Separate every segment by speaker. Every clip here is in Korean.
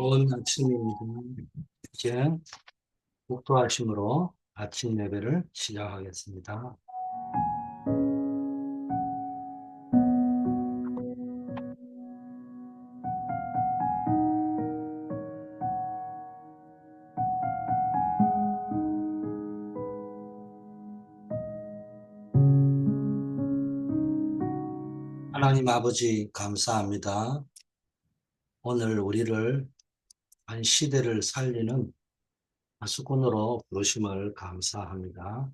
Speaker 1: 좋은 아침입니다. 이제 목도하심으로 아침 예배를 시작하겠습니다. 하나님 아버지 감사합니다. 오늘 우리를 한 시대를 살리는 파수꾼으로 부르심을 감사합니다.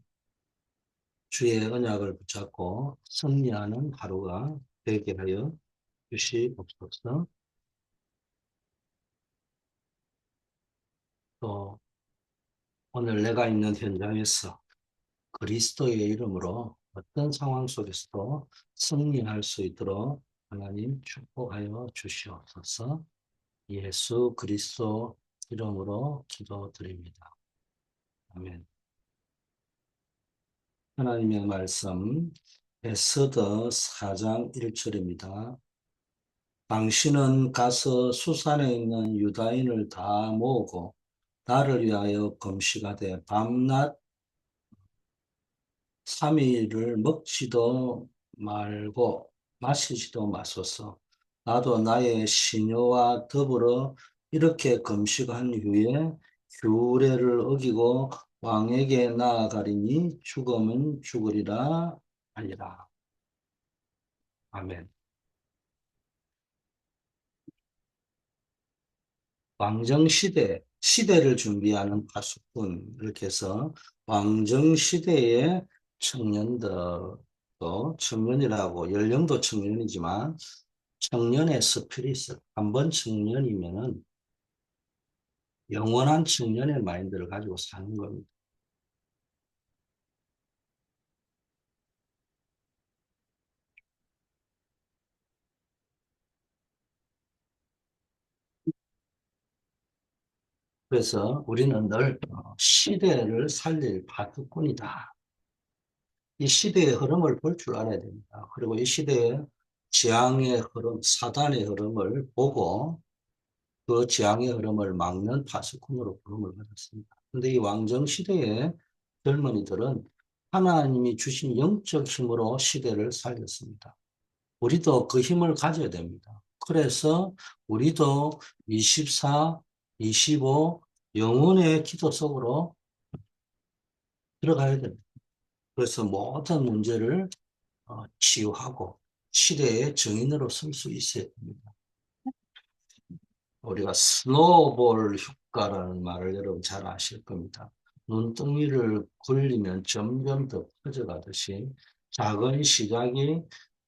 Speaker 1: 주의 언약을 붙잡고 승리하는 하루가 되게 하여 주시옵소서. 또 오늘 내가 있는 현장에서 그리스도의 이름으로 어떤 상황 속에서도 승리할 수 있도록 하나님 축복하여 주시옵소서. 예수 그리스도 이름으로 기도드립니다. 아멘. 하나님의 말씀 에스더 4장 1절입니다. 당신은 가서 수산에 있는 유다인을 다 모으고 나를 위하여 금식하되 밤낮 3일을 먹지도 말고 마시지도 마소서. 나도 나의 시녀와 더불어 이렇게 금식한 후에 규례를 어기고 왕에게 나아가리니 죽으면 죽으리라 하니라. 아멘. 시대를 준비하는 파수꾼, 이렇게 해서 왕정시대의 청년들도 청년이라고, 연령도 청년이지만 청년의 스피릿, 한번 청년이면은 영원한 청년의 마인드를 가지고 사는 겁니다. 그래서 우리는 늘 시대를 살릴 파수꾼이다. 이 시대의 흐름을 볼 줄 알아야 됩니다. 그리고 이 시대의 지향의 흐름, 사단의 흐름을 보고 그 지향의 흐름을 막는 파수꾼으로 부름을 받았습니다. 그런데 이 왕정 시대의 젊은이들은 하나님이 주신 영적 힘으로 시대를 살렸습니다. 우리도 그 힘을 가져야 됩니다. 그래서 우리도 24, 25 영혼의 기도 속으로 들어가야 됩니다. 그래서 모든 문제를 치유하고 시대의 증인으로 설 수 있어야 됩니다. 우리가 스노우볼 효과라는 말을 여러분 잘 아실 겁니다. 눈덩이를 굴리면 점점 더 커져가듯이 작은 시작이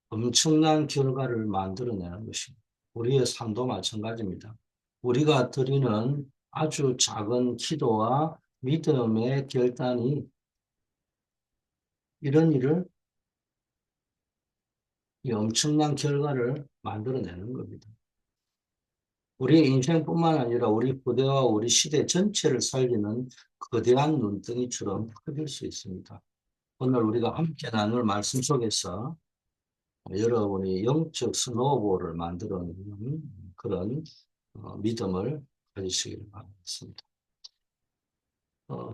Speaker 1: 엄청난 결과를 만들어내는 것입니다. 우리의 삶도 마찬가지입니다. 우리가 드리는 아주 작은 기도와 믿음의 결단이 이런 일을, 이 엄청난 결과를 만들어내는 겁니다. 우리 인생뿐만 아니라 우리 부대와 우리 시대 전체를 살리는 거대한 눈덩이처럼 커질 수 있습니다. 오늘 우리가 함께 나눌 말씀 속에서 여러분이 영적 스노우볼을 만들어내는 그런 믿음을 가지시길 바라겠습니다.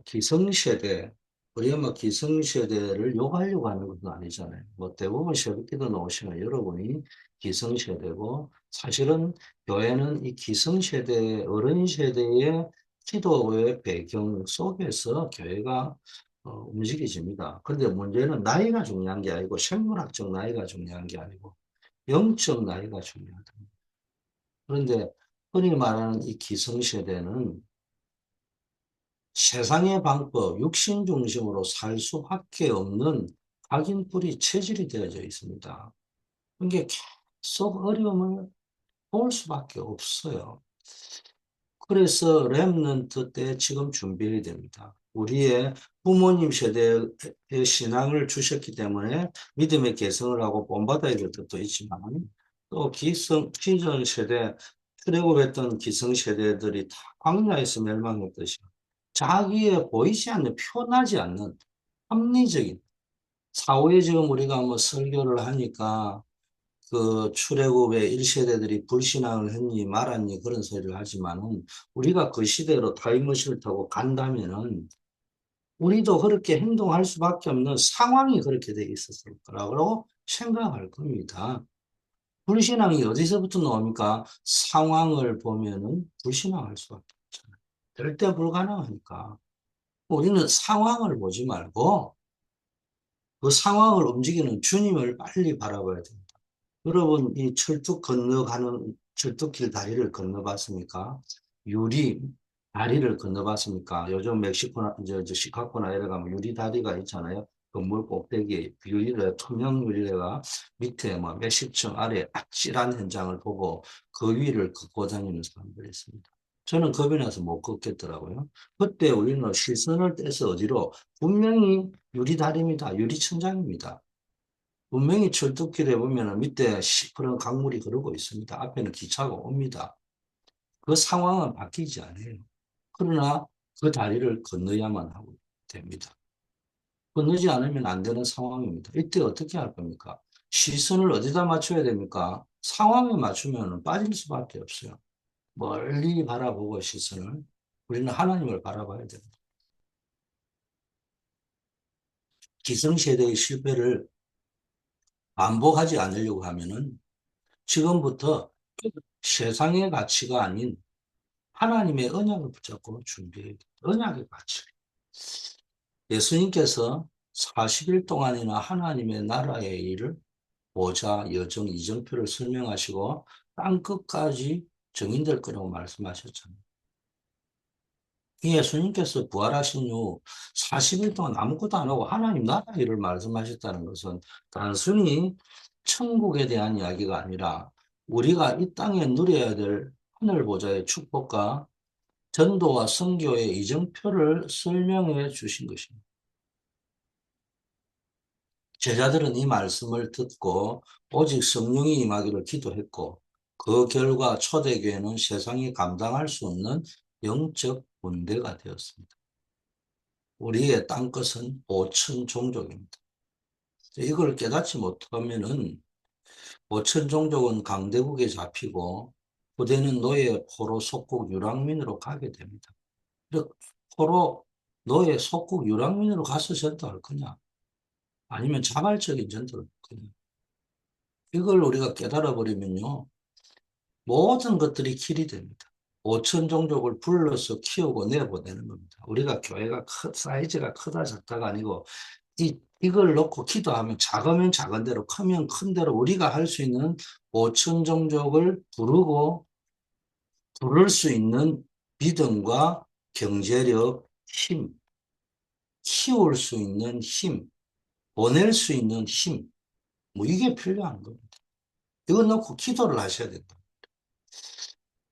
Speaker 1: 기성세대, 우리가 뭐 기성세대를 욕하려고 하는 것도 아니잖아요. 뭐 대부분 새벽기도 나오시면 여러분이 기성세대고, 사실은 교회는 이 기성세대, 어른세대의 기도의 배경 속에서 교회가 움직여집니다. 그런데 문제는 나이가 중요한 게 아니고, 생물학적 나이가 중요한 게 아니고 영적 나이가 중요하다. 그런데 흔히 말하는 이 기성세대는 세상의 방법, 육신 중심으로 살 수밖에 없는 각인뿌리 체질이 되어져 있습니다. 그게 계속 어려움을 볼 수밖에 없어요. 그래서 렘넌트 때 지금 준비해야 됩니다. 우리의 부모님 세대의 신앙을 주셨기 때문에 믿음의 개성을 하고 본받아야 될 것도 있지만, 또 기존 세대, 출애굽했던 기성 세대들이 다 광야에서 멸망했듯이 자기의 보이지 않는, 표나지 않는 합리적인 사후에 지금 우리가 뭐 설교를 하니까 그 출애굽의 1세대들이 불신앙을 했니 말았니 그런 소리를 하지만은 우리가 그 시대로 타임머신을 타고 간다면은 우리도 그렇게 행동할 수밖에 없는 상황이 그렇게 돼 있었을 거라고 생각할 겁니다. 불신앙이 어디서부터 나옵니까? 상황을 보면은 불신앙할 수밖에 없잖아요. 절대 불가능하니까. 우리는 상황을 보지 말고 그 상황을 움직이는 주님을 빨리 바라봐야 됩니다. 여러분, 이 철쭉 건너가는 철쭉길 다리를 건너봤습니까? 유리 다리를 건너봤습니까? 요즘 멕시코나, 이제 시카고나 이래 가면 유리 다리가 있잖아요. 건물 꼭대기에 유리래, 투명 유리래가 밑에 뭐 몇십 층 아래 아찔한 현장을 보고 그 위를 걷고 다니는 사람들이 있습니다. 저는 겁이 나서 못 걷겠더라고요. 그때 우리는 실선을 떼서 어디로? 분명히 유리 다리입니다. 유리 천장입니다. 분명히 철도길에 보면 밑에 시퍼런 강물이 흐르고 있습니다. 앞에는 기차가 옵니다. 그 상황은 바뀌지 않아요. 그러나 그 다리를 건너야만 하고 됩니다. 건너지 않으면 안 되는 상황입니다. 이때 어떻게 할 겁니까? 시선을 어디다 맞춰야 됩니까? 상황에 맞추면 빠질 수밖에 없어요. 멀리 바라보고 시선을 우리는 하나님을 바라봐야 됩니다. 기성세대의 실패를 반복하지 않으려고 하면은 지금부터 세상의 가치가 아닌 하나님의 언약을 붙잡고 준비해야 돼. 언약의 가치. 예수님께서 40일 동안이나 하나님의 나라의 일을 보좌, 여정, 이정표를 설명하시고 땅 끝까지 정인될 거라고 말씀하셨잖아요. 이 예수님께서 부활하신 후 40일 동안 아무것도 안 하고 하나님 나라 일을 말씀하셨다는 것은 단순히 천국에 대한 이야기가 아니라 우리가 이 땅에 누려야 될 하늘 보좌의 축복과 전도와 선교의 이정표를 설명해 주신 것입니다. 제자들은 이 말씀을 듣고 오직 성령이 임하기를 기도했고 그 결과 초대교회는 세상이 감당할 수 없는 영적 군대가 되었습니다. 우리의 땅끝은 5천 종족입니다. 이걸 깨닫지 못하면은 5천 종족은 강대국에 잡히고 후대는 노예 포로 속국 유랑민으로 가게 됩니다. 포로 노예 속국 유랑민으로 가서 전도할 거냐? 아니면 자발적인 전도를 할 거냐? 이걸 우리가 깨달아 버리면요. 모든 것들이 길이 됩니다. 5천 종족을 불러서 키우고 내보내는 겁니다. 우리가 교회가 사이즈가 크다 작다가 아니고 이걸 놓고 기도하면 작으면 작은 대로 크면 큰 대로 우리가 할 수 있는 5천 종족을 부를 수 있는 믿음과 경제력, 힘, 키울 수 있는 힘, 보낼 수 있는 힘, 뭐 이게 필요한 겁니다. 이거 놓고 기도를 하셔야 된다.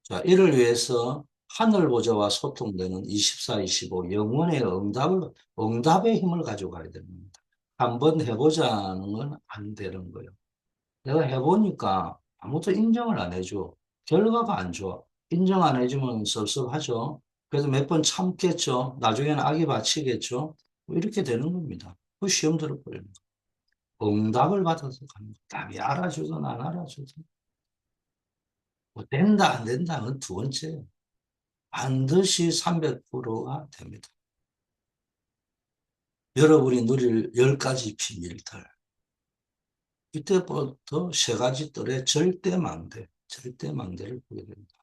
Speaker 1: 자, 이를 위해서 하늘 보좌와 소통되는 24, 25 영혼의 응답의 힘을 가지고 가야 됩니다. 한번 해보자는 건 안 되는 거예요. 내가 해보니까 아무도 인정을 안 해줘. 결과가 안 좋아. 인정 안 해주면 섭섭하죠. 그래서 몇 번 참겠죠. 나중에는 악이 받치겠죠. 뭐 이렇게 되는 겁니다. 그 시험 들어버립니다. 응답을 받아서 갑니다. 답이 알아주든 안 알아주든. 뭐 된다 안 된다는 두 번째. 반드시 300%가 됩니다. 여러분이 누릴 10가지 비밀들. 이때부터 세 가지 뜰의 절대 망대를 보게 됩니다.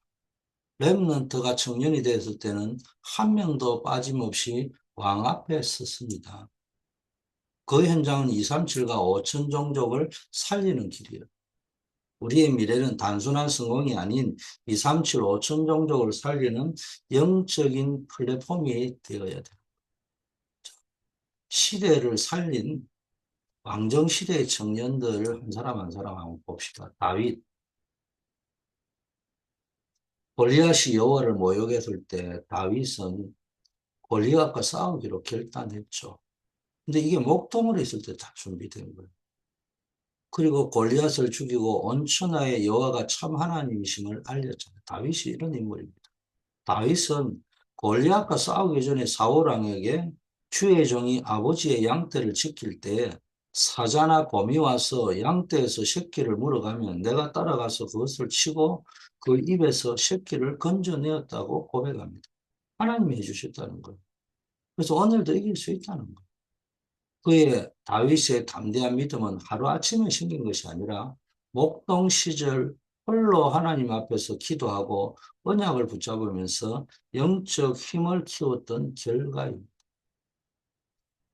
Speaker 1: 렘넌트가 청년이 됐을 때는 한 명도 빠짐없이 왕 앞에 섰습니다. 그 현장은 237과 5천 종족을 살리는 길이에요. 우리의 미래는 단순한 성공이 아닌 237, 5천 종족을 살리는 영적인 플랫폼이 되어야 돼요. 시대를 살린 왕정시대의 청년들 한 사람 한 사람 한번 봅시다. 다윗, 골리앗이 여호와를 모욕했을 때 다윗은 골리앗과 싸우기로 결단했죠. 근데 이게 목동으로 있을 때 다 준비된 거예요. 그리고 골리앗을 죽이고 온 천하에 여호와가 참 하나님이심을 알렸잖아요. 다윗이 이런 인물입니다. 다윗은 골리앗과 싸우기 전에 사울 왕에게 주의 종이 아버지의 양떼를 지킬 때 사자나 곰이 와서 양떼에서 새끼를 물어가면 내가 따라가서 그것을 치고 그 입에서 새끼를 건져내었다고 고백합니다. 하나님이 해주셨다는 거예요. 그래서 오늘도 이길 수 있다는 거예요. 그의 다윗의 담대한 믿음은 하루아침에 생긴 것이 아니라 목동 시절 홀로 하나님 앞에서 기도하고 언약을 붙잡으면서 영적 힘을 키웠던 결과입니다.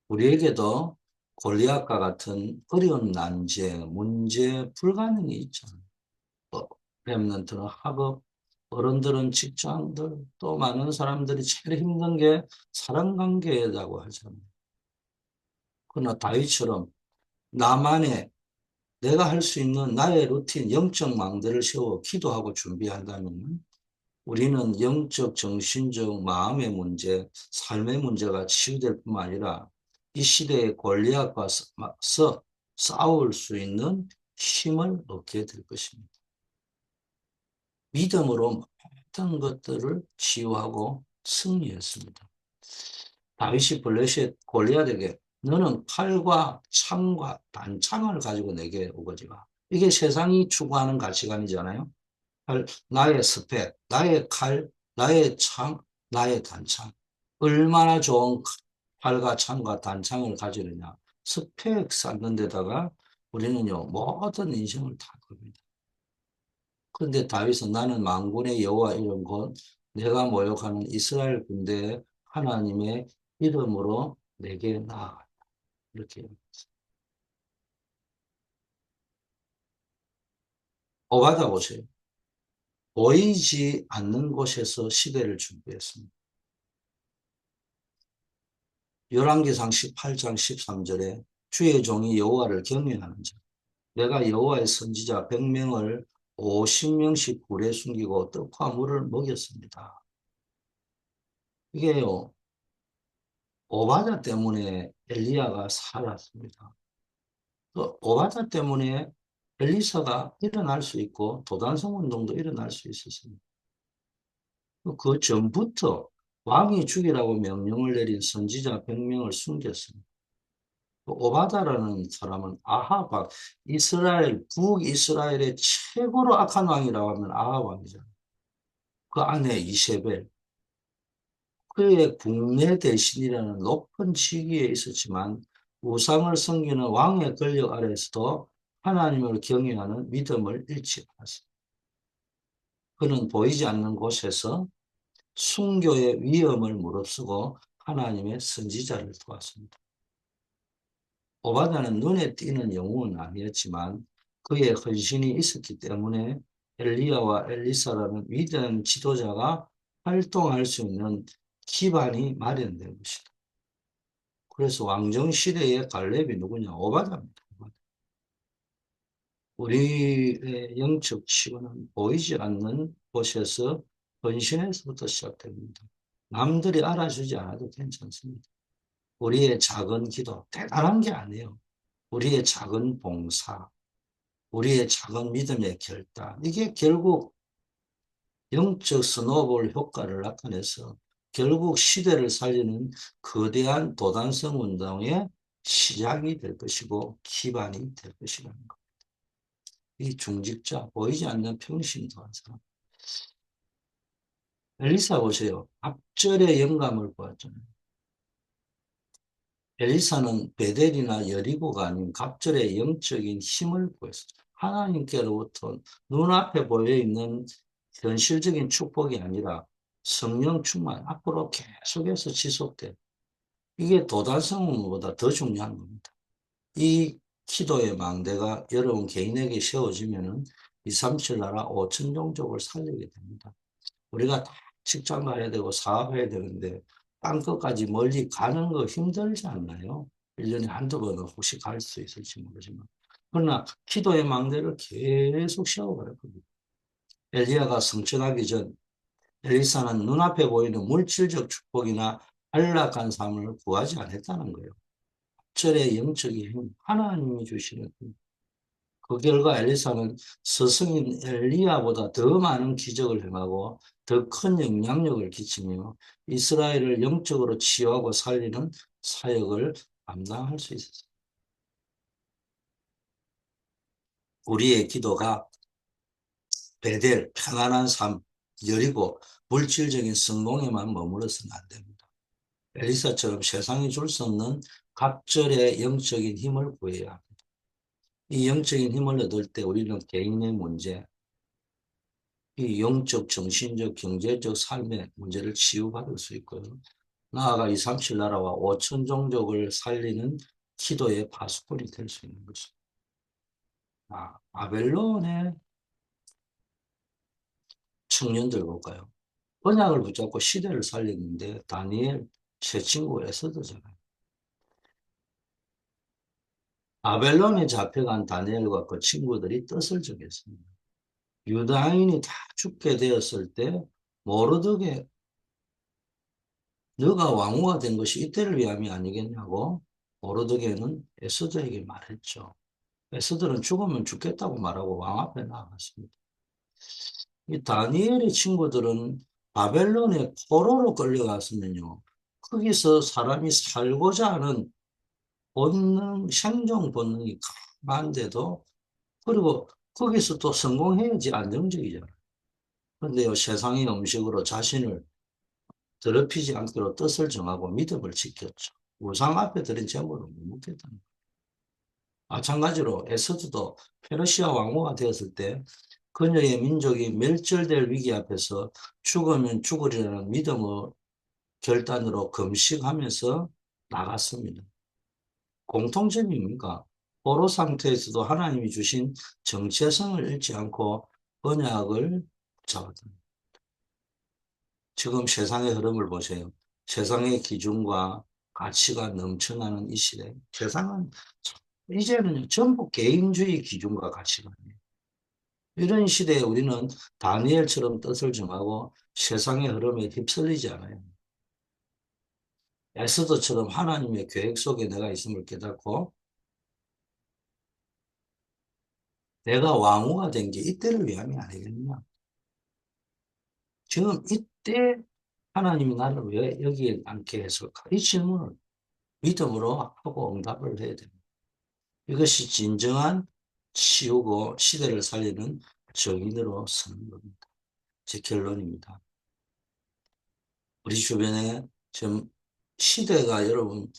Speaker 1: 우리에게도 골리앗과 같은 어려운 난제, 문제, 불가능이 있잖아요. 렘넌트는 학업, 어른들은 직장들, 또 많은 사람들이 제일 힘든 게 사랑관계라고 하잖아요. 그러나 다윗처럼 나만의 내가 할 수 있는 나의 루틴, 영적 망대를 세워 기도하고 준비한다면 우리는 영적, 정신적, 마음의 문제, 삶의 문제가 치유될 뿐만 아니라 이 시대의 골리앗과 싸울 수 있는 힘을 얻게 될 것입니다. 믿음으로 모든 것들을 치유하고 승리했습니다. 다윗이 블레셋 골리앗에게 너는 칼과 창과 단창을 가지고 내게 오거지마. 이게 세상이 추구하는 가치관이잖아요. 나의 스펙, 나의 칼, 나의 창, 나의 단창. 얼마나 좋은 칼과 창과 단창을 가지느냐. 스펙 쌓는 데다가 우리는요, 모든 인생을 다 겁니다. 그런데 다윗은 나는 만군의 여호와 이름 곧 내가 모욕하는 이스라엘 군대의 하나님의 이름으로 내게 나아갔다. 이렇게. 오바다 보세요. 보이지 않는 곳에서 시대를 준비했습니다. 열왕기상 18장 13절에 주의 종이 여호와를 경외하는 자. 내가 여호와의 선지자 100명을 50명씩 굴에 숨기고 떡과 물을 먹였습니다. 이게요, 오바다 때문에 엘리야가 살았습니다. 그 오바다 때문에 엘리사가 일어날 수 있고 도단성 운동도 일어날 수 있었습니다. 그 전부터 왕이 죽이라고 명령을 내린 선지자 100명을 숨겼습니다. 오바다라는 사람은 아합 왕, 이스라엘, 북이스라엘의 최고로 악한 왕이라고 하면 아합 왕이잖아요. 그 아내 이세벨, 그의 국내 대신이라는 높은 직위에 있었지만 우상을 섬기는 왕의 권력 아래에서도 하나님을 경외하는 믿음을 잃지 않았습니다. 그는 보이지 않는 곳에서 순교의 위험을 무릅쓰고 하나님의 선지자를 도왔습니다. 오바다는 눈에 띄는 영웅은 아니었지만 그의 헌신이 있었기 때문에 엘리야와 엘리사라는 위대한 지도자가 활동할 수 있는 기반이 마련된 것이다. 그래서 왕정 시대의 갈렙이 누구냐? 오바다입니다. 우리의 영적 치유는 보이지 않는 곳에서 헌신에서부터 시작됩니다. 남들이 알아주지 않아도 괜찮습니다. 우리의 작은 기도, 대단한 게 아니에요. 우리의 작은 봉사, 우리의 작은 믿음의 결단, 이게 결국 영적 스노볼 효과를 나타내서 결국 시대를 살리는 거대한 도단성 운동의 시작이 될 것이고 기반이 될 것이라는 것. 이 중직자, 보이지 않는 평신도한 사람. 엘리사 보세요. 앞절의 영감을 보았잖아요. 엘리사는 베델이나 여리고가 아닌 갑절의 영적인 힘을 구했어요. 하나님께로부터 눈앞에 보여있는 현실적인 축복이 아니라 성령 충만, 앞으로 계속해서 지속돼. 이게 도달성보다 더 중요한 겁니다. 이 기도의 망대가 여러분 개인에게 세워지면은 2, 3, 7 나라 5천 종족을 살리게 됩니다. 우리가 다 직장 가야 되고 사업해야 되는데 땅끝까지 멀리 가는 거 힘들지 않나요? 1년에 한두 번은 혹시 갈 수 있을지 모르지만. 그러나 기도의 망대를 계속 세워가야 겁니다. 엘리야가 성천하기 전 엘리사는 눈앞에 보이는 물질적 축복이나 안락한 삶을 구하지 않았다는 거예요. 절의 영적인 힘, 하나님이 주시는 힘. 그 결과 엘리사는 스승인 엘리야보다 더 많은 기적을 행하고 더 큰 영향력을 끼치며 이스라엘을 영적으로 치유하고 살리는 사역을 감당할 수 있었습니다. 우리의 기도가 베델, 편안한 삶, 여리고 물질적인 성공에만 머물러서는 안 됩니다. 엘리사처럼 세상이 줄 수 없는 갑절의 영적인 힘을 구해야 합니다. 이 영적인 힘을 얻을 때 우리는 개인의 문제, 이 영적, 정신적, 경제적 삶의 문제를 치유받을 수 있고요. 나아가 237 나라와 5천 종족을 살리는 기도의 파수꾼이 될 수 있는 것입니다. 바벨론의 청년들 볼까요? 언약을 붙잡고 시대를 살렸는데 다니엘 새 친구 에스더잖아요. 바벨론에 잡혀간 다니엘과 그 친구들이 뜻을 정했습니다. 유다인이 다 죽게 되었을 때 모르드게 너가 왕후가 된 것이 이때를 위함이 아니겠냐고 모르드게는 에스더에게 말했죠. 에스더는 죽으면 죽겠다고 말하고 왕 앞에 나아갔습니다. 이 다니엘의 친구들은 바벨론의 포로로 끌려갔으면요. 거기서 사람이 살고자 하는 본능, 생존 본능이 강한데도 그리고 거기서 또 성공해야지 안정적이잖아요. 그런데요, 세상의 음식으로 자신을 더럽히지 않기로 뜻을 정하고 믿음을 지켰죠. 우상 앞에 드린 재물을 못 먹겠다는 거예요. 마찬가지로 에스더도 페르시아 왕후가 되었을 때 그녀의 민족이 멸절될 위기 앞에서 죽으면 죽으리라는 믿음의 결단으로 금식하면서 나갔습니다. 공통점이 뭡니까? 포로 상태에서도 하나님이 주신 정체성을 잃지 않고 언약을 붙잡았다. 지금 세상의 흐름을 보세요. 세상의 기준과 가치가 넘쳐나는 이 시대. 세상은 이제는 전부 개인주의 기준과 가치가 아니에요. 이런 시대에 우리는 다니엘처럼 뜻을 정하고 세상의 흐름에 휩쓸리지 않아요. 에스더처럼 하나님의 계획 속에 내가 있음을 깨닫고 내가 왕후가 된 게 이때를 위함이 아니겠느냐. 지금 이때 하나님이 나를 왜 여기에 앉게 했을까? 이 질문을 믿음으로 하고 응답을 해야 됩니다. 이것이 진정한 치우고 시대를 살리는 정인으로 서는 겁니다. 제 결론입니다. 우리 주변에 지금 시대가 여러분,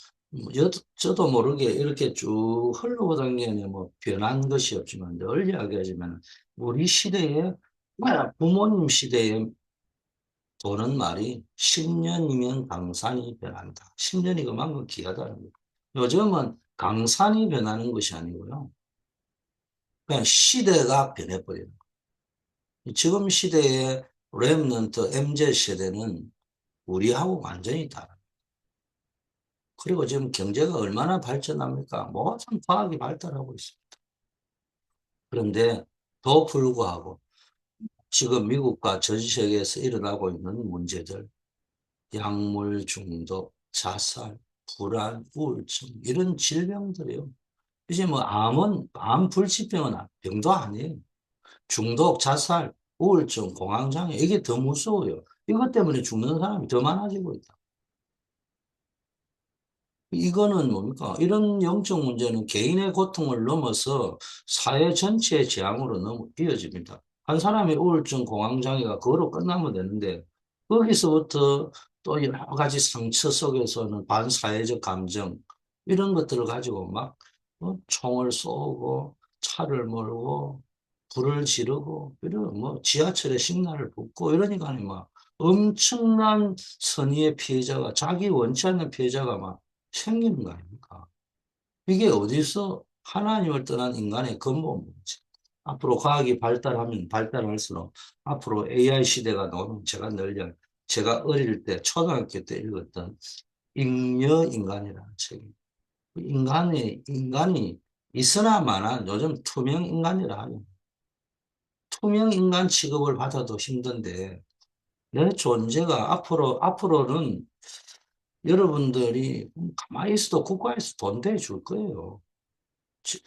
Speaker 1: 저도 모르게 이렇게 쭉 흘러오던 게 뭐 변한 것이 없지만 늘 이야기하지만 우리 시대에 부모님 시대에 도는 말이 10년이면 강산이 변한다. 10년이 그만큼 귀하다는 거예요. 요즘은 강산이 변하는 것이 아니고요. 그냥 시대가 변해버리는 거예요. 지금 시대의 랩넌트 MZ 세대는 우리하고 완전히 다릅니다. 그리고 지금 경제가 얼마나 발전합니까? 모든 과학이 발달하고 있습니다. 그런데 더 불구하고 지금 미국과 전 세계에서 일어나고 있는 문제들, 약물 중독, 자살, 불안, 우울증 이런 질병들이요. 이제 뭐 암 불치병은 병도 아니에요. 중독, 자살, 우울증, 공황장애 이게 더 무서워요. 이것 때문에 죽는 사람이 더 많아지고 있다. 이거는 뭡니까? 이런 영적 문제는 개인의 고통을 넘어서 사회 전체의 재앙으로 이어집니다. 한 사람의 우울증, 공황장애가 그거로 끝나면 되는데 거기서부터 또 여러 가지 상처 속에서는 반사회적 감정 이런 것들을 가지고 막 총을 쏘고 차를 몰고 불을 지르고 이런 뭐 지하철에 식량을 붓고 이러니까 막 엄청난 선의의 피해자가 자기 원치 않는 피해자가 막 생기는 거 아닙니까? 이게 어디서 하나님을 떠난 인간의 근본 문제. 앞으로 과학이 발달하면 발달할수록 앞으로 AI 시대가 나오면 제가 어릴 때 초등학교 때 읽었던 잉여인간이라는 책이 인간이 있으나마나 요즘 투명 인간이라 하요. 투명 인간 취급을 받아도 힘든데 내 존재가 앞으로는 여러분들이 가만히 있어도 국가에서 돈 대줄 거예요. 지-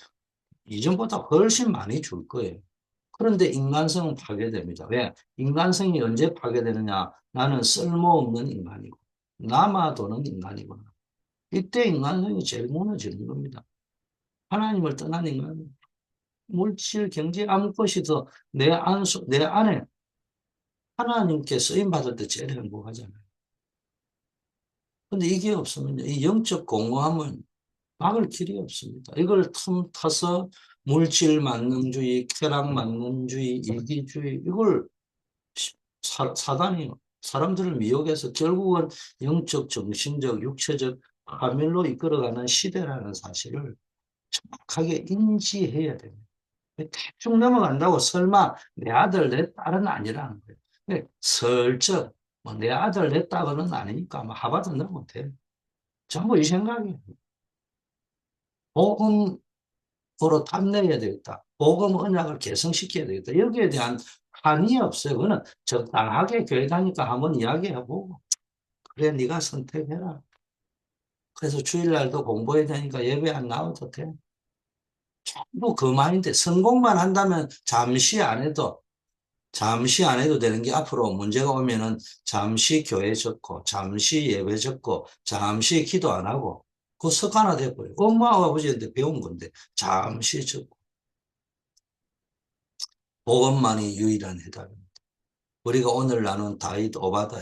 Speaker 1: 이전보다 훨씬 많이 줄 거예요. 그런데 인간성은 파괴됩니다. 왜? 인간성이 언제 파괴되느냐? 나는 쓸모없는 인간이고, 남아도는 인간이구나. 이때 인간성이 제일 무너지는 겁니다. 하나님을 떠난 인간. 물질, 경제 아무 것이 더 내 안에 하나님께 쓰임받을 때 제일 행복하잖아요. 근데 이게 없으면 이 영적 공허함은 막을 길이 없습니다. 이걸 틈타서 물질 만능주의, 쾌락 만능주의, 이기주의, 이걸 사단이 사람들을 미혹해서 결국은 영적, 정신적, 육체적 파멸로 이끌어가는 시대라는 사실을 정확하게 인지해야 됩니다. 대충 넘어간다고 설마 내 아들, 내 딸은 아니라는 거예요. 슬쩍 뭐내 아들, 내 딸은 아니니까 뭐 하버드 넣으면 돼. 전부 이 생각이에요. 복음으로 탐내야 되겠다. 복음 언약을 개성시켜야 되겠다. 여기에 대한 한이 없어요. 그거는 적당하게 교회 다니까 한번 이야기해보고 그래 네가 선택해라. 그래서 주일날도 공부해야 되니까 예배 안 나와도 돼. 전부 그 마인드. 성공만 한다면 잠시 안 해도 되는 게 앞으로 문제가 오면은 잠시 교회 적고 잠시 예배 적고 잠시 기도 안 하고 그 습관화 돼버려요. 엄마와 아버지한테 배운 건데 잠시 적고 그것만이 유일한 해답입니다. 우리가 오늘 나눈 다윗, 오바다,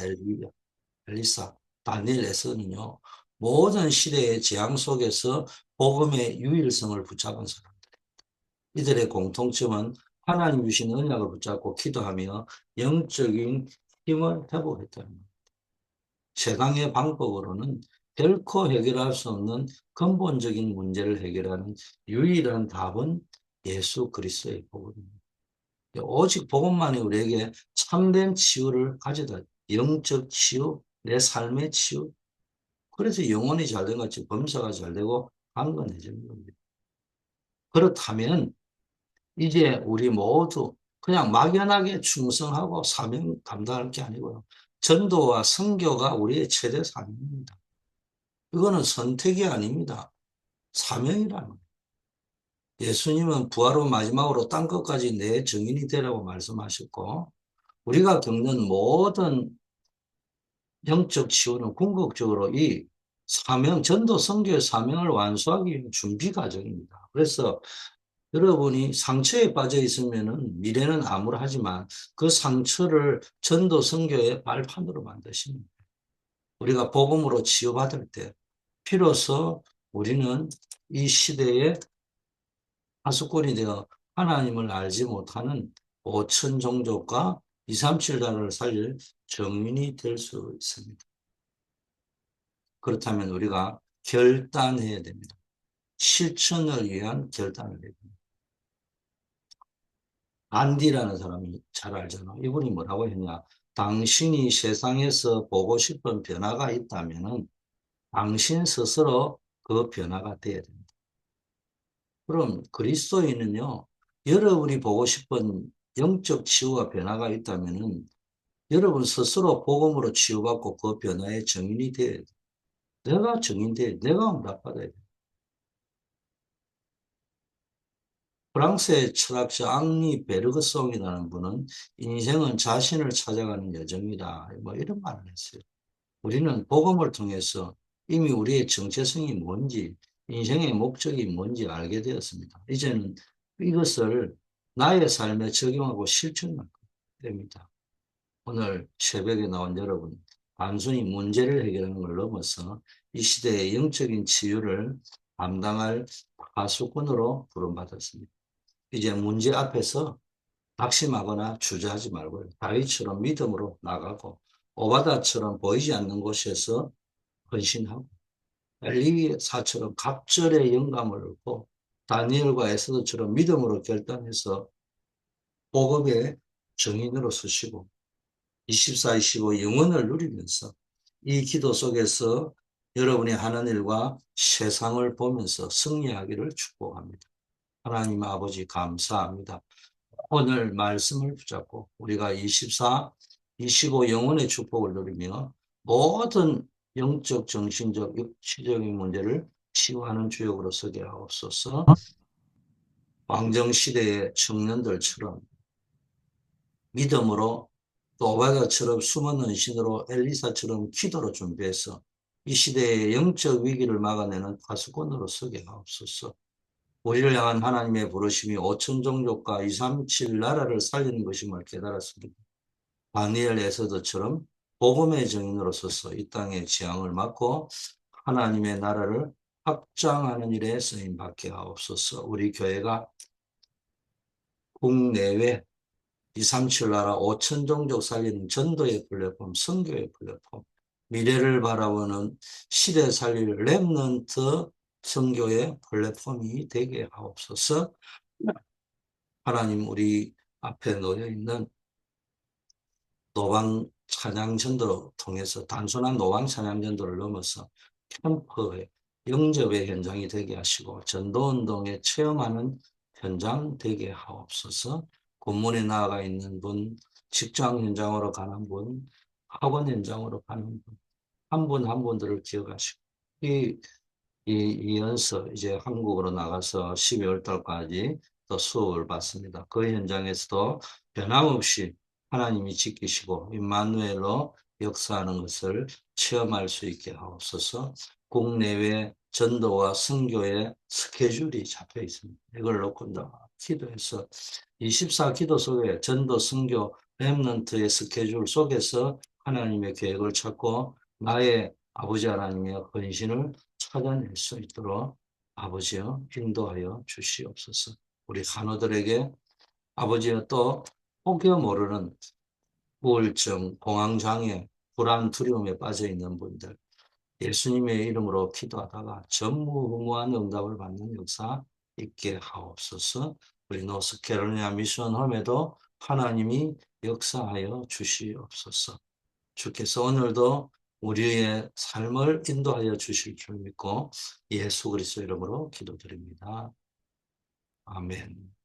Speaker 1: 엘리사, 다니엘, 에서는요 모든 시대의 재앙 속에서 복음의 유일성을 붙잡은 사람. 이들의 공통점은 하나님 주신 언약을 붙잡고 기도하며 영적인 힘을 회복했다는 것. 세상의 방법으로는 결코 해결할 수 없는 근본적인 문제를 해결하는 유일한 답은 예수 그리스도의 복음입니다. 오직 복음만이 우리에게 참된 치유를 가져다 영적 치유, 내 삶의 치유. 그래서 영혼이 잘 된 것이 범사가 잘 되고 강건해지는 겁니다. 그렇다면 이제 우리 모두 그냥 막연하게 충성하고 사명 감당할 게 아니고요. 전도와 선교가 우리의 최대 사명입니다. 이거는 선택이 아닙니다. 사명이라는 거예요. 예수님은 부활 후 마지막으로 땅 끝까지 내 증인이 되라고 말씀하셨고 우리가 겪는 모든 영적 치유는 궁극적으로 이 사명, 전도 선교의 사명을 완수하기 위한 준비 과정입니다. 그래서 여러분이 상처에 빠져 있으면은 미래는 암울하지만 그 상처를 전도 선교의 발판으로 만드십니다. 우리가 복음으로 치유받을 때 비로소 우리는 이 시대의 하수꾼이 되어 하나님을 알지 못하는 5천 종족과 237나라를 살릴 정민이 될 수 있습니다. 그렇다면 우리가 결단해야 됩니다. 실천을 위한 결단을 해야 됩니다. 안디라는 사람이 잘 알잖아. 이분이 뭐라고 했냐. 당신이 세상에서 보고 싶은 변화가 있다면 당신 스스로 그 변화가 돼야 됩니다. 그럼 그리스도인은요, 여러분이 보고 싶은 영적 치유와 변화가 있다면 여러분 스스로 복음으로 치유받고 그 변화의 증인이 돼야 돼. 내가 증인돼, 내가 응답받아야 돼. 프랑스의 철학자 앙리 베르그송이라는 분은 인생은 자신을 찾아가는 여정이다. 뭐 이런 말을 했어요. 우리는 복음을 통해서 이미 우리의 정체성이 뭔지, 인생의 목적이 뭔지 알게 되었습니다. 이제는 이것을 나의 삶에 적용하고 실천할 됩니다. 오늘 새벽에 나온 여러분, 단순히 문제를 해결하는 걸 넘어서 이 시대의 영적인 치유를 감당할 파수꾼으로 부름받았습니다. 이제 문제 앞에서 낙심하거나 주저하지 말고요. 다윗처럼 믿음으로 나가고 오바다처럼 보이지 않는 곳에서 헌신하고 엘리사처럼 갑절의 영감을 얻고 다니엘과 에스더처럼 믿음으로 결단해서 복음의 증인으로 서시고 24, 25 영원을 누리면서 이 기도 속에서 여러분이 하는 일과 세상을 보면서 승리하기를 축복합니다. 하나님 아버지 감사합니다. 오늘 말씀을 붙잡고 우리가 24, 25 영혼의 축복을 누리며 모든 영적, 정신적, 육체적인 문제를 치유하는 주역으로 서게 하옵소서. 왕정시대의 청년들처럼 믿음으로 또 오바다처럼 숨은 헌신으로 엘리사처럼 기도로 준비해서 이 시대의 영적 위기를 막아내는 파수꾼으로 서게 하옵소서. 우리를 향한 하나님의 부르심이 5천 종족과 237 나라를 살리는 것임을 깨달았습니다. 다니엘 에서더처럼 복음의 증인으로서서 이 땅의 재앙을 막고 하나님의 나라를 확장하는 일에 쓰임받게 하옵소서. 우리 교회가 국내외 237 나라 5천 종족 살리는 전도의 플랫폼, 선교의 플랫폼, 미래를 바라보는 시대 살릴 렘넌트 선교의 플랫폼이 되게 하옵소서. 하나님, 우리 앞에 놓여 있는 노방 찬양 전도를 통해서 단순한 노방 찬양 전도를 넘어서 캠프의 영접의 현장이 되게 하시고 전도운동에 체험하는 현장 되게 하옵소서. 군문에 나아가 있는 분, 직장 현장으로 가는 분, 학원 현장으로 가는 분, 한 분 한 분들을 기억하시고 이 연서 이제 한국으로 나가서 12월 달까지 또 수업을 받습니다. 그 현장에서도 변함없이 하나님이 지키시고 임마누엘로 역사하는 것을 체험할 수 있게 하옵소서. 국내외 전도와 선교의 스케줄이 잡혀 있습니다. 이걸 놓고 기도해서 24 기도 속에 전도, 선교, 렘넌트의 스케줄 속에서 하나님의 계획을 찾고 나의 아버지 하나님의 헌신을 찾아낼 수 있도록 아버지여 인도하여 주시옵소서. 우리 간호들에게 아버지여 또 혹여 모르는 우울증, 공황장애, 불안, 두려움에 빠져 있는 분들 예수님의 이름으로 기도하다가 전무후무한 응답을 받는 역사 있게 하옵소서. 우리 노스캐롤라이나 미션 홈에도 하나님이 역사하여 주시옵소서. 주께서 오늘도 우리의 삶을 인도하여 주실 줄 믿고 예수 그리스도 이름으로 기도드립니다. 아멘.